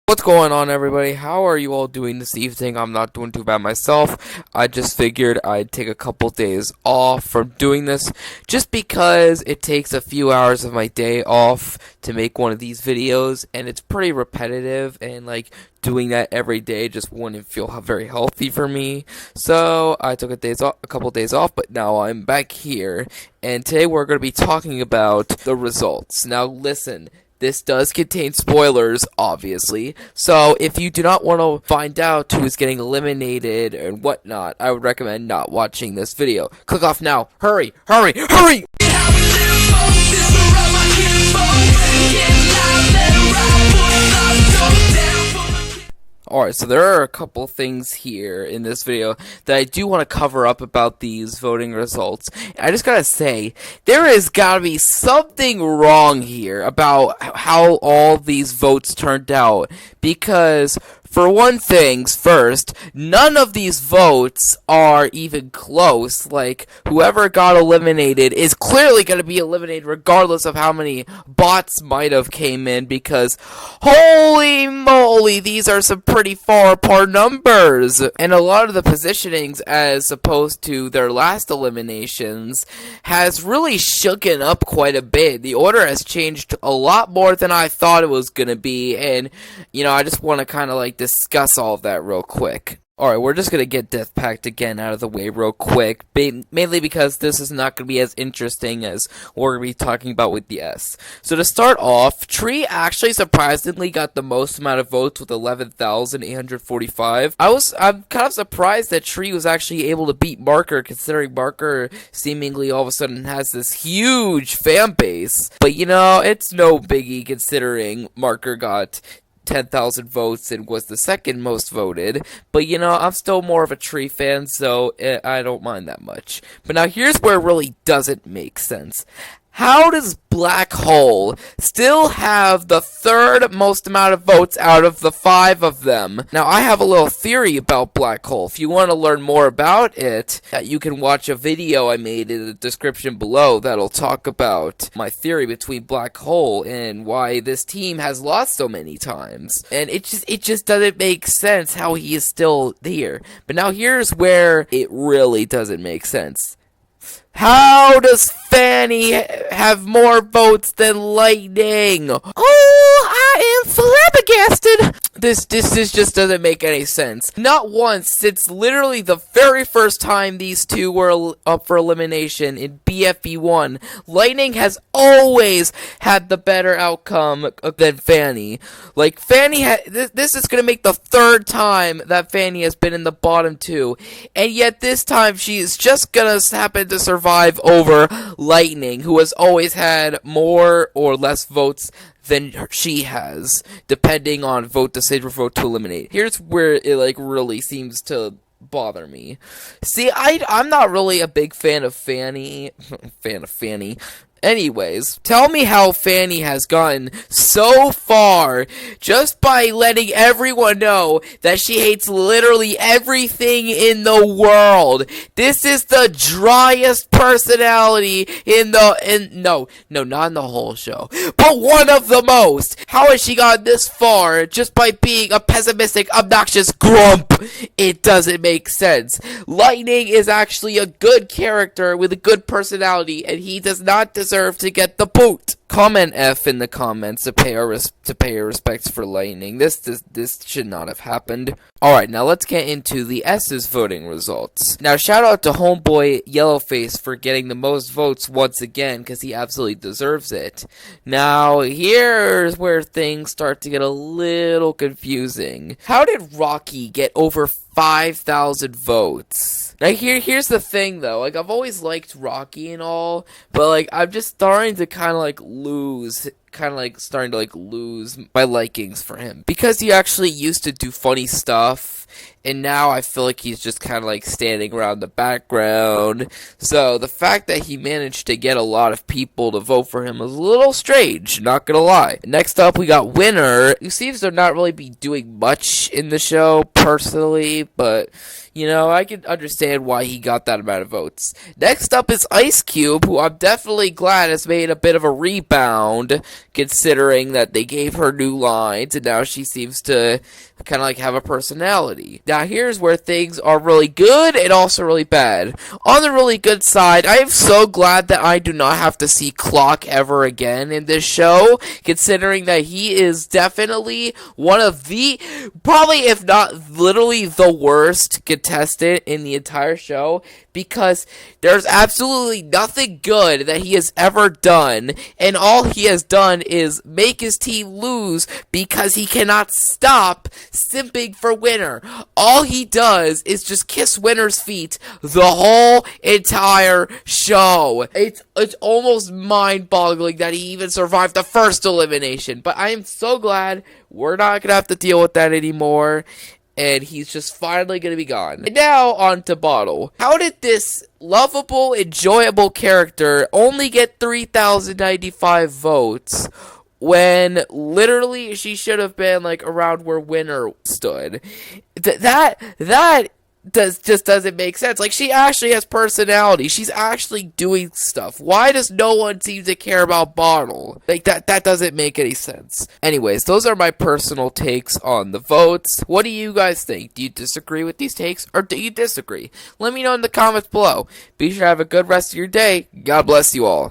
What's going on, everybody? How are you all doing this evening? I'm not doing too bad myself. I just figured I'd take a couple days off from doing this just because it takes a few hours of my day off to make one of these videos, and it's pretty repetitive, and doing that every day just wouldn't feel very healthy for me. So I took a couple days off, but now I'm back here, and today we're going to be talking about the results. Now listen, this does contain spoilers, obviously, so if you do not want to find out who is getting eliminated and whatnot, I would recommend not watching this video. Click off now. Hurry, hurry, hurry! Alright, so there are a couple things here in this video that I do want to cover up about these voting results. I just gotta say, there has gotta be something wrong here about how all these votes turned out, because for one thing, first, none of these votes are even close. Like, whoever got eliminated is clearly going to be eliminated regardless of how many bots might have came in, because holy moly, these are some pretty far apart numbers. And a lot of the positionings as opposed to their last eliminations has really shooken up quite a bit. The order has changed a lot more than I thought it was going to be, and, I just want to kind of discuss all of that real quick. Alright, we're just gonna get Death Pact again out of the way real quick, mainly because this is not gonna be as interesting as we're gonna be talking about with the S. So to start off, Tree actually surprisingly got the most amount of votes with 11,845. I'm kind of surprised that Tree was actually able to beat Marker, considering Marker seemingly all of a sudden has this huge fan base. But it's no biggie considering Marker got 10,000 votes and was the second most voted, but I'm still more of a Tree fan, so I don't mind that much. But now here's where it really doesn't make sense. How does Black Hole still have the third most amount of votes out of the 5 of them? Now, I have a little theory about Black Hole. If you want to learn more about it, you can watch a video I made in the description below that'll talk about my theory between Black Hole and why this team has lost so many times. And it just doesn't make sense how he is still here. But now here's where it really doesn't make sense. How does Fanny have more votes than Lightning? Oh, I am flabbergasted. This just doesn't make any sense. Not once since literally the very first time these two were up for elimination in BFE1, Lightning has always had the better outcome than Fanny. Like, Fanny this is gonna make the third time that Fanny has been in the bottom 2, and yet this time she's just gonna happen to survive over Lightning, who has always had more or less votes than she has, depending on vote to save or vote to eliminate. Here's where it really seems to bother me. See, I'm not really a big fan of Fanny. Anyways, tell me how Fanny has gotten so far just by letting everyone know that she hates literally everything in the world. This is the driest personality not in the whole show, but one of the most. How has she gotten this far just by being a pessimistic, obnoxious grump? It doesn't make sense. Lightning is actually a good character with a good personality, and he does not deserve to get the boot. Comment F in the comments to pay your respects for Lightning. This should not have happened. Alright, now let's get into the S's voting results. Now, shout out to homeboy Yellowface for getting the most votes once again, because he absolutely deserves it. Now, here's where things start to get a little confusing. How did Rocky get over 5,000 votes? Now, here's the thing, though. I've always liked Rocky and all, but, I'm just starting to kind of, lose my likings for him, because he actually used to do funny stuff, and now I feel like he's just kind of standing around the background. So the fact that he managed to get a lot of people to vote for him was a little strange, not gonna lie. Next up, we got Winner, who seems to not really be doing much in the show personally, but I can understand why he got that amount of votes. Next up is Ice Cube, who I'm definitely glad has made a bit of a rebound, considering that they gave her new lines and now she seems to kind of like have a personality. Now here's where things are really good and also really bad. On the really good side, I am so glad that I do not have to see Clock ever again in this show, considering that he is definitely one of the, probably if not literally the worst contestant in the entire show, because there's absolutely nothing good that he has ever done, and all he has done is make his team lose because he cannot stop simping for Winner. All he does is just kiss Winner's feet the whole entire show. It's almost mind-boggling that he even survived the first elimination, but I am so glad we're not gonna have to deal with that anymore. And he's just finally going to be gone. And now, on to Bottle. How did this lovable, enjoyable character only get 3,095 votes when literally she should have been, like, around where Winner stood? That just doesn't make sense. Like, she actually has personality. She's actually doing stuff. Why does no one seem to care about Bottle? Like, that doesn't make any sense. Anyways, those are my personal takes on the votes. What do you guys think? Do you disagree with these takes, or do you disagree? Let me know in the comments below. Be sure to have a good rest of your day. God bless you all.